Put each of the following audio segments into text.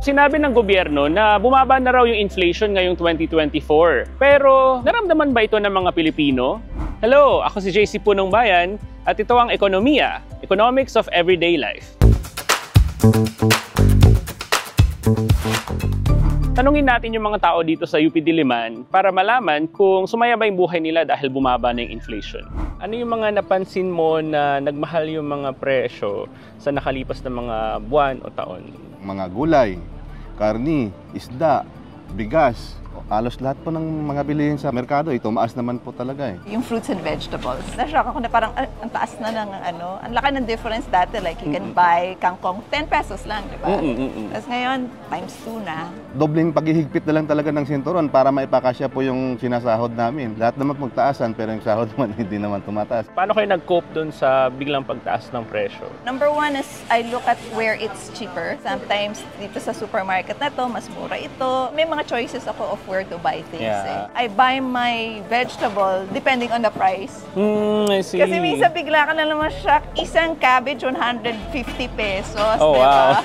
Sinabi ng gobyerno na bumaba na raw yung inflation ngayong 2024. Pero naramdaman ba ito ng mga Pilipino? Hello, ako si JC Punong Bayan at ito ang Ekonomiya, Economics of Everyday Life. Tanungin natin yung mga tao dito sa UP Diliman para malaman kung sumaya ba yung buhay nila dahil bumaba na yung inflation. Ano yung mga napansin mo na nagmahal yung mga presyo sa nakalipas na mga buwan o taon? Mga gulay, karni, isda, bigas, halos lahat po ng mga bilihin sa merkado, tumaas naman po talaga eh. Yung fruits and vegetables. Na-shock ako na parang ang taas na ng ang laki ng difference dati. Like you can buy kangkong 10 pesos lang, di ba? Tapos ngayon, times 2 na. Dobling paghihigpit na lang talaga ng sinturon para maipakasya po yung sinasahod namin. Lahat naman magtaasan pero yung sahod naman hindi naman tumataas. Paano kayo nag-cope dun sa biglang pagtaas ng presyo? Number one is I look at where it's cheaper. Sometimes dito sa supermarket na to, mas mura ito. May mga choices ako of where to buy things. Yeah. I buy my vegetable depending on the price. I see. Kasi minsan bigla ka na naman shock. Isang cabbage, 150 pesos. Oh, diba? wow.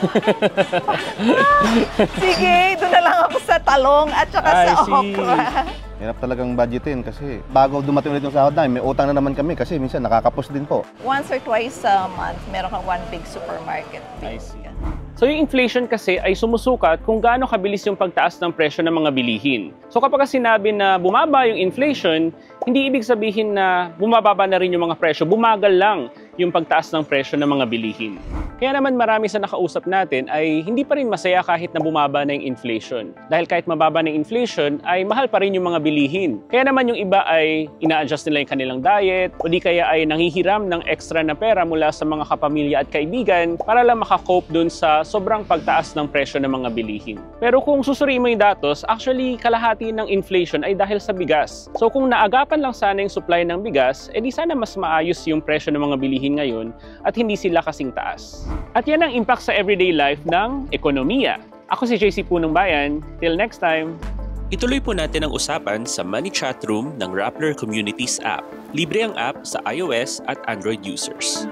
Sige, doon na lang ako sa talong at saka sa okra. Hirap talagang budgetin kasi bago dumating ulit yung sahod namin, may utang na naman kami kasi minsan nakakapos din po. Once or twice a month, meron kang one big supermarket. I see. So yung inflation kasi ay sumusukat kung gaano kabilis yung pagtaas ng presyo ng mga bilihin. So kapag sinabi na bumaba yung inflation, hindi ibig sabihin na bumababa na rin yung mga presyo, bumagal lang yung pagtaas ng presyo ng mga bilihin. Kaya naman marami sa nakausap natin ay hindi pa rin masaya kahit na bumaba na yung inflation. Dahil kahit mababa na yung inflation ay mahal pa rin yung mga bilihin. Kaya naman yung iba ay ina-adjust nila yung kanilang diet o di kaya ay nanghihiram ng extra na pera mula sa mga kapamilya at kaibigan para lang makakope dun sa sobrang pagtaas ng presyo ng mga bilihin. Pero kung susuriin mo yung datos, actually kalahati ng inflation ay dahil sa bigas. So kung naagapan lang sana yung supply ng bigas, edi sana mas maayos yung presyo ng mga bilihin ngayon at hindi sila kasing taas. At yan ang impact sa everyday life ng ekonomiya. Ako si JC Punong Bayan. Till next time! Ituloy po natin ang usapan sa Money Chat Room ng Rappler Communities app. Libre ang app sa iOS at Android users.